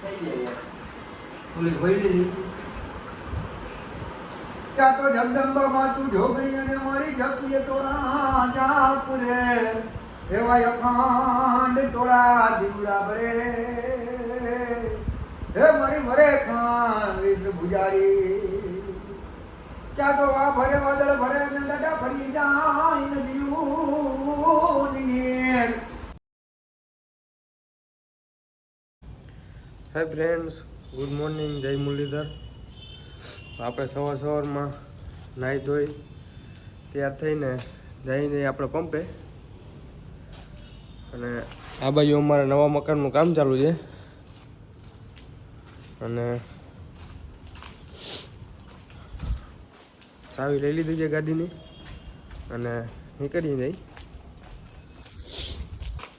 ઓલી ભૈરી ત્યાં તો જગદંબામાં તું જોગણી અને મારી જપીએ તોડા જાપુરે એવા અખંડ તોડા દીવડા બળે હે મારી મરે ખાન વિષ ભુજારી ક્યાં તો આ ભરે વાદળ ભરે ને દાડા ફરી જાય નદીઓની નીર. હાય ફ્રેન્ડ્સ, ગુડ મોર્નિંગ, જય મુરલીધર. આપણે સવારમાં નાહી ધોઈ તૈયાર થઈને જઈને આપણે પંપે. અને આ બાજુ અમારા નવા મકાનનું કામ ચાલુ છે અને ચાવી લઈ લીધી છે ગાડીની અને નીકળી જઈ.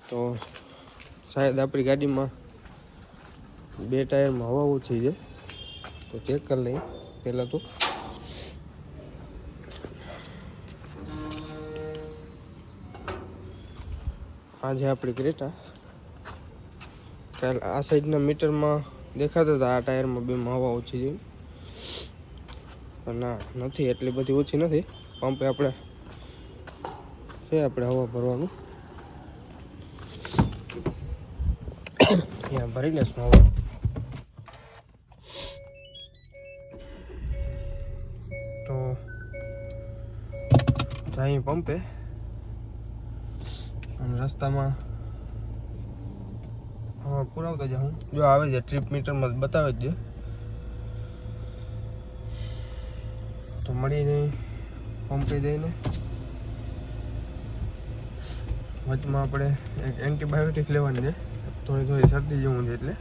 તો શાયદ આપણી ગાડીમાં 2 ટાયરમાં હવા ઓછી છે, તો ચેક કરી લઈએ પહેલાં. તો આ છે આપણી ક્રેટા. કાલ આ સાઈડના મીટરમાં દેખાતા હતા આ ટાયરમાં 2માં હવા ઓછી છે, પણ ના નથી, એટલી બધી ઓછી નથી. પંપે આપણે હવા ભરવાનું ત્યાં ભરી લેશું હવા. તો જઈએ પંપે અને રસ્તામાં હવા પુરાવતા જાઉં. જો આવે છે ટ્રીપ મીટરમાં બતાવે જ છે, તો મળી જઈ પંપે જઈને. વચમાં આપણે એક એન્ટીબાયોટિક લેવાની છે, થોડી શરદી જેવું છે એટલે.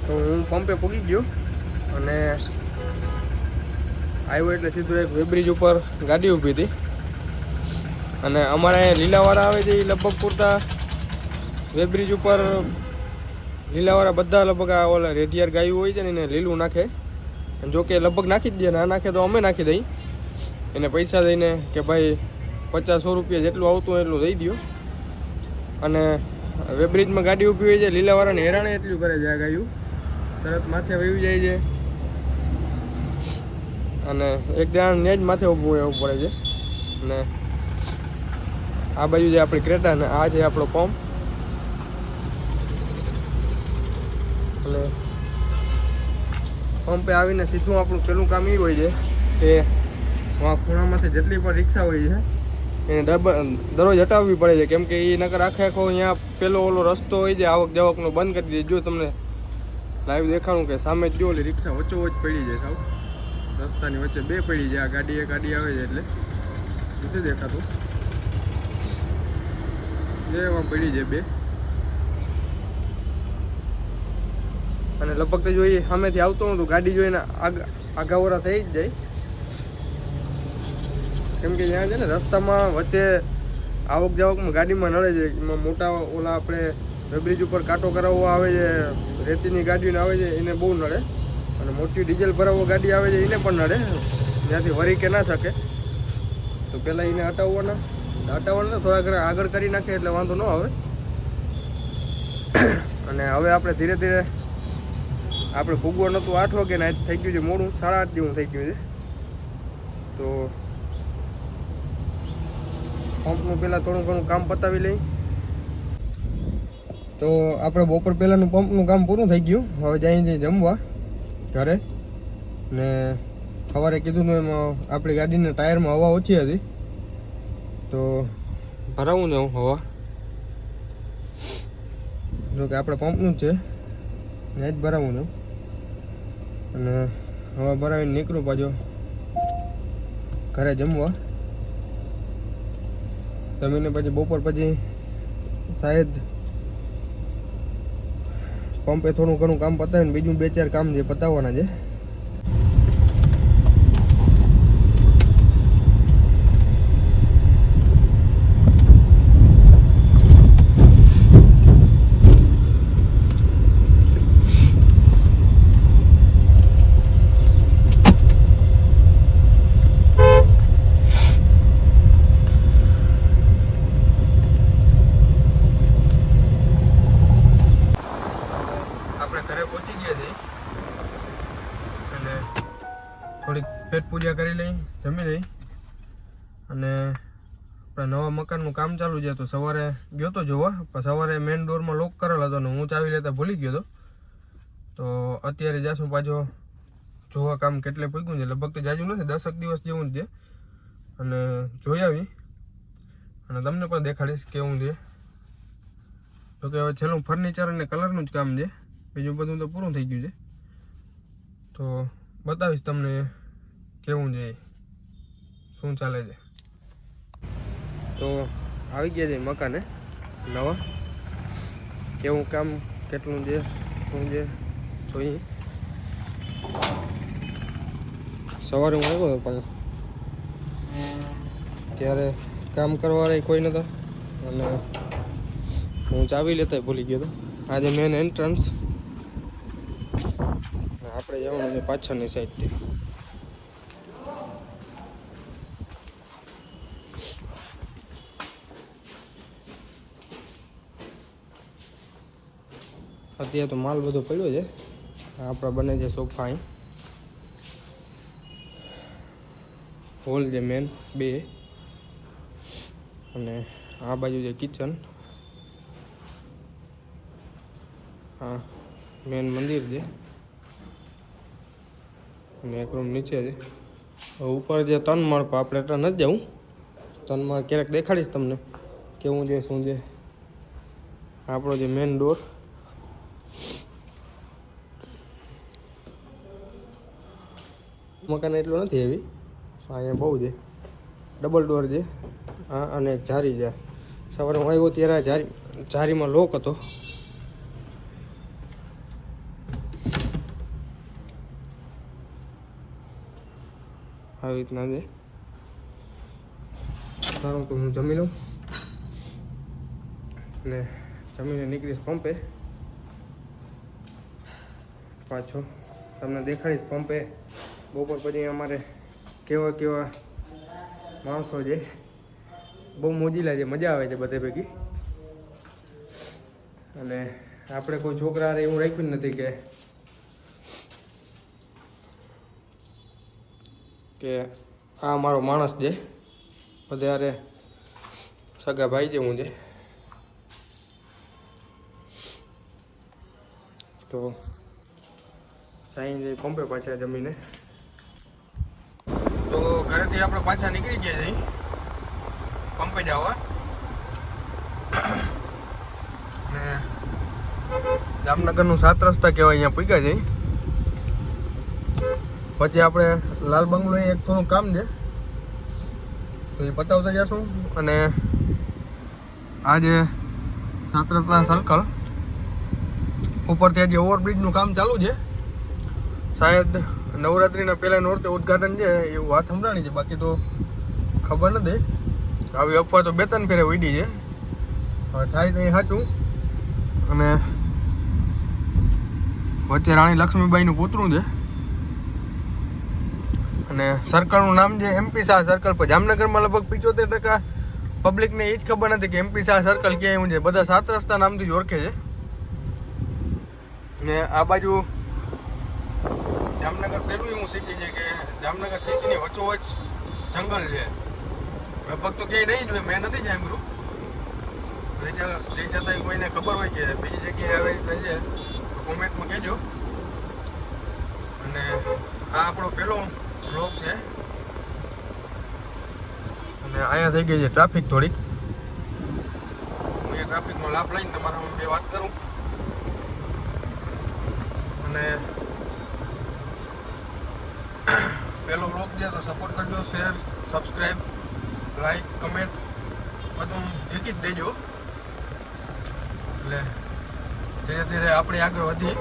તો હું પંપે પહોંચી ગયો અને આવ્યો એટલે સીધું એક વેબ્રિજ ઉપર ગાડી ઊભી હતી. અને અમારે અહીંયા લીલાવાળા આવે છે, એ લગભગ પૂરતા વેબ્રિજ ઉપર લીલાવાળા બધા લગભગ આ ઓલા રેઢિયાર ગાયું હોય છે ને એને લીલું નાખે. જો કે લગભગ નાખી જ દે, ના નાખે તો અમે નાખી દઈ. એને પૈસા દઈને કે ભાઈ 50-100 રૂપિયા જેટલું આવતું હોય એટલું દઈ દો. અને વેબ્રિજમાં ગાડી ઊભી હોય છે, લીલાવાળાને હેરાણે એટલું કરે છે આ ગાયું, તરત માથે વહી જાય છે અને એક દાણ ને જ માથે ઊભું રહેવું પડે છે. અને આ બાજુ છે આપણી ક્રેટા ને આ છે આપણો પંપ. અને પંપે આવીને સીધું આપણું પેલું કામ એ હોય છે કે ખૂણામાંથી જેટલી પણ રિક્ષા હોય છે એને દરરોજ હટાવવી પડે છે, કેમ કે એ નકર આખો અહીંયા પેલો ઓલો રસ્તો હોય છે આવક જાવકનો બંધ કરી દે. જો તમને લાઈવ દેખાડું કે સામે જ જો ઓલી રિક્ષા વચ્ચોવચ પડી જાય, સાવ રસ્તાની વચ્ચે 2 પડી જાય. આ ગાડી આવે છે એટલે નથી દેખાતું, જે એમાં પડી જાય 2. અને લગભગ તો જોઈએ સામેથી આવતો હું તો ગાડી જોઈને આઘાવરા થઈ જ જાય, કેમ કે ત્યાં છે ને રસ્તામાં વચ્ચે આવક જાવકમાં ગાડીમાં નડે છે. એમાં મોટા ઓલા આપણે વેબ્રિજ ઉપર કાંટો કરાવવા આવે છે, રેતીની ગાડીને આવે છે, એને બહુ નડે. અને મોટી ડીઝલ ભરાવવા ગાડી આવે છે એને પણ નડે, ત્યાંથી વરી કે ના શકે. તો પહેલાં એને હટાવવાના થોડા ઘણા આગળ કરી નાખે એટલે વાંધો ન આવે. અને હવે આપણે ધીરે ધીરે આપણે ભૂગવા નહોતું 8 વાગે ને થઈ ગયું છે મોડું, 8:30 જેવું થઈ ગયું છે. તો પંપનું પહેલાં થોડું ઘણું કામ પતાવી લઈ. તો આપણે બપોર પહેલાંનું પંપનું કામ પૂરું થઈ ગયું. હવે જઈએ જમવા ઘરે. ને સવારે કીધું ને એમાં આપણી ગાડીના ટાયરમાં હવા ઓછી હતી, તો ભરાવું જાઉં હવા. જો કે આપણે પંપનું જ છે, ત્યાં જ ભરાવું જાઉં. અને હવા ભરાવીને નીકળું પાછો ઘરે જમવા. જમીને પછી બપોર પછી શાયદ પંપે થોડું ઘણું કામ પતાવીને બીજું 2-4 કામ જે પતાવવાના છે. બીજા કરી લઈ, જમી લઈ અને આપણે નવા મકાનનું કામ ચાલુ છે. તો સવારે ગયો તો જોવા, પણ સવારે મેઇન ડોરમાં લોક કરેલો હતો ને હું ચાવી લેતા ભૂલી ગયો હતો. તો અત્યારે જાશું પાછો જોવા કામ કેટલે પૂગ્યું છે. લગભગ તો જાજુ નથી, 10 દિવસ જેવું જ છે. અને જોઈ આવી અને તમને પણ દેખાડીશ કેવું છે. તો કે હવે છેલ્લું ફર્નિચર અને કલરનું જ કામ છે, બીજું બધું તો પૂરું થઈ ગયું છે. તો બતાવીશ તમને કેવું છે, શું ચાલે છે. તો આવી ગયા છે મકાને નવા, કેવું કામ કેટલું છે શું છે જોઈએ. સવારે હું આવ્યો હતો પણ ત્યારે કામ કરવા કોઈ નહોતા અને હું ચાવી લેતા ભૂલી ગયો હતો. આજે મેન એન્ટ્રન્સ, આપણે જવાનું છે પાછળની સાઈડથી. અત્યારે તો માલ બધો પડ્યો છે. આપણા બને છે સોફા, અહીં હોલ છે મેન 2 અને આ બાજુ છે કિચન. હા મેન મંદિર છે અને એક રૂમ નીચે છે. ઉપર જે 3 માળ પર આપણે એટલા નથી જવું. 3 માળ ક્યારેક દેખાડીશ તમને કેવું છે શું છે. આપણો જે મેન ડોર, મકાન એટલું નથી એવી, અહીંયા બહુ છે. ડબલ ડોર છે હા, અને એક જારી છે. સવારે હું આવ્યો ત્યારે જારીમાં લોક હતો. આવી રીતના છે. સારું, તો હું જમી લઉં ને જમીને નીકળીશ પંપે પાછો. તમને દેખાડીશ પંપે બપોર પછી અમારે કેવા કેવા માણસો છે. બહુ મોજીલા છે, મજા આવે છે બધે ભેગી. અને આપણે કોઈ છોકરા એવું રાખ્યું જ નથી કે આ મારો માણસ છે. વધારે સગા ભાઈ જેવું છે. તો સાંઈ જઈ પંપે પાછા જમીને. તો ઘરેથી આપણે પાછા નીકળી ગયા છીએ પંપે જવા. ને જામનગરનું 7 રસ્તા કહેવાય, અહીંયા પૂગ્યા છે. પછી આપણે લાલ બંગલો એક થોડું કામ છે તો એ પતાવતા જશું. અને આજે 7 રસ્તા સર્કલ ઉપરથી આજે ઓવરબ્રિજનું કામ ચાલુ છે. શાયદ નવરાત્રિના પહેલા નોરતે ઉદ્ઘાટન છે એવું વાત સંભળાણી છે, બાકી તો ખબર નથી. આવી અફવા તો 2-3 ફેરે ઉડી છે. હવે થાય તો સાચું. અને વચ્ચે રાણી લક્ષ્મીબાઈનું પુતળું છે. અને સર્કલનું નામ છે MP શાહ સર્કલ. પર જામનગરમાં લગભગ 75% પબ્લિકને એ જ ખબર નથી કે MP શાહ સર્કલ ક્યાં એવું છે. બધા 7 રસ્તા નામથી જ ઓળખે છે. ને આ બાજુ જામનગર પેલું એવું સિટી છે કે જામનગર સિટીની વચ્ચોવચ્ચ જંગલ છે. લગભગ તો ક્યાંય નહીં જોઈએ, મેં નથી સાંભળ્યું. તે છતાંય કોઈને ખબર હોય કે બીજી જગ્યાએ આવી રીતે છે તો કોમેન્ટમાં કહેજો. અને આ આપણો પહેલો બ્લોક છે. અને અહીંયા થઈ ગઈ છે ટ્રાફિક થોડીક. હું એ ટ્રાફિકનો લાભ લઈને તમારા 2 વાત કરું. અને પહેલો બ્લોગ છે તો સપોર્ટ કરજો, શેર, સબસ્ક્રાઈબ, લાઈક, કમેન્ટ બધું જીકી જ દેજો. એટલે ધીરે ધીરે આપણે આગળ વધી.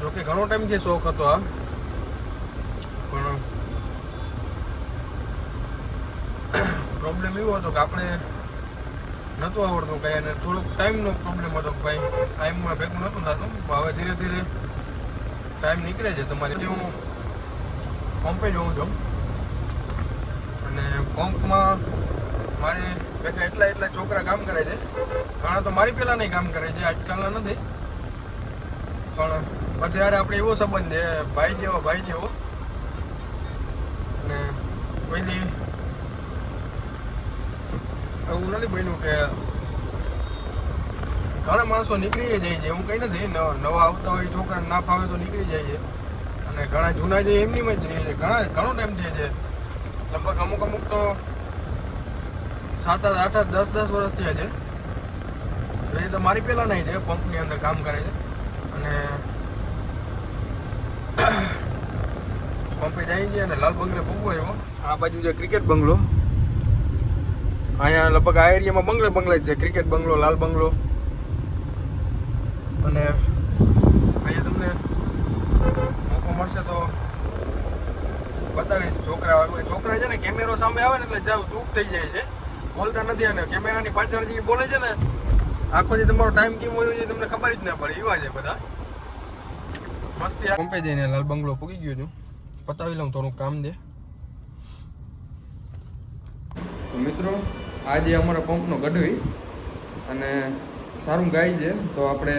જોકે ઘણો ટાઈમથી શોખ હતો આ, પણ પ્રોબ્લેમ એવો હતો કે આપણે નહોતું આવડતું કંઈ, અને થોડોક ટાઈમનો પ્રોબ્લેમ હતો કે ભાઈ ટાઈમમાં ભેગું નહોતું થતું. હવે ધીરે ધીરે ટાઈમ નીકળે છે તમારી. હું પંપે જઉં છું અને પંપમાં મારે ભેગા એટલા છોકરા કામ કરે છે. ઘણા તો મારી પહેલાં નહીં કામ કરે છે, આજકાલના નથી. પણ અત્યારે આપણે એવો સંબંધ છે ભાઈ જેવો કોઈથી એવું નથી બન્યું કે ઘણા માણસો નીકળી જાય છે, એવું કંઈ નથી. નવા આવતા હોય છોકરાને ના ફાવે તો નીકળી જાય છે, અને ઘણા જૂના જે એમનીમાં જ રહે છે. ઘણો ટાઈમ થયો છે, લગભગ અમુક તો 7, 8, 10 વર્ષ થયા છે. એ તો મારી પહેલાં નહીં છે, પંપની અંદર કામ કરે છે. અને પંપે જાય છે અને લાલ બંગલે ભૂગવો એવો. આ બાજુ છે ક્રિકેટ બંગલો. અહીંયા લગભગ આ એરિયામાં બંગલે જ છે, ક્રિકેટ બંગલો, લાલ બંગલો. અને અહીંયા તમને મોકો મળશે તો બતાવીશ. છોકરા છે ને કેમેરો સામે આવે ને એટલે જાવ ચૂપ થઈ જાય છે, બોલતા નથી. અને કેમેરાની પાછળ જે બોલે છે ને આખો જે તમારો ટાઈમ કેમ હોય છે તમને ખબર જ ના પડે. એવા છે બધા મસ્તી. પંપે જઈને લાલ બંગલો પૂગી ગયો છું, પતાવી લઉં થોડું કામ છે. તો મિત્રો આજે અમારા પંપનો ગઢવી અને સારું ગાય છે, તો આપણે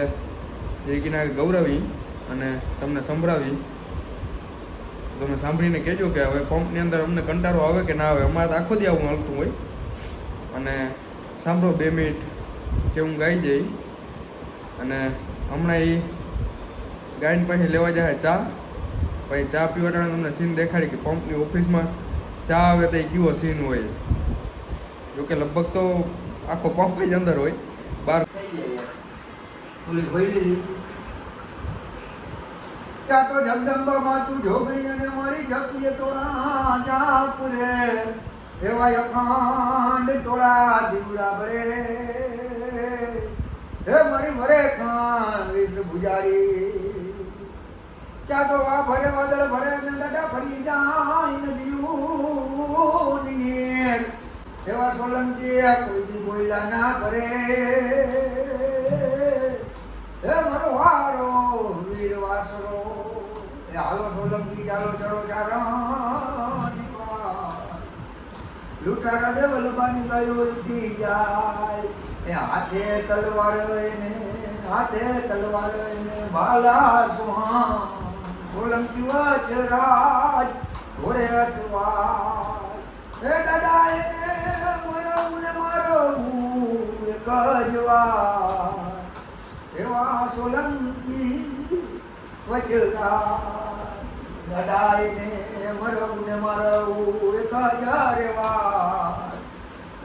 એ ગૌરવી અને તમને સંભળાવી. તમે સાંભળીને કહેજો કે હવે પંપની અંદર અમને કંટાળો આવે કે ના આવે. અમારે તો આખો દી આવું હાલતું હોય. અને સાંભળો 2 મિનિટ કે હું ગાઈ જઈ. અને હમણાં એ ગાયને પાસે લેવા જાય ચા. પછી ચા પીવાટાને તમને સીન દેખાડી કે પંપની ઓફિસમાં ચા આવે તો એ કેવો સીન હોય. જોકે લગભગ તો આખો પંપ જ અંદર હોય, બહાર ત્યાં તો જગદંબામાં તું જોગણી અને મારી જપીએ તોડા જા પુરે એવા અખંડ તોડા દીવડા બળે હે મારી મરે કાં વિષ ભુજાડી. ક્યાં તો આ ભરે વાદળ ભરે ને દાડા ફરી જાય નદીઓ નીર એવા સોલંકી કોઈ દી બોયલા ના કરે હે મારો વારો વીર વાસરો. એ હાલો સોલંકી ચાલો ચડો ચારણ લૂંટારા દેવલ બાની ગયો ઉઠી જાય. એ હાથે તલવાર એને ભાલા સુહા સોલંકી વચરાજ ઘોડે અસવાર. હે દાદા એને મરવું એક જ વાર એવા સોલંકી વચરાજ. દાદા એને મરવું એક જ વાર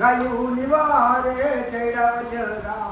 ગાયું નિવારે ચડ્યા વચરા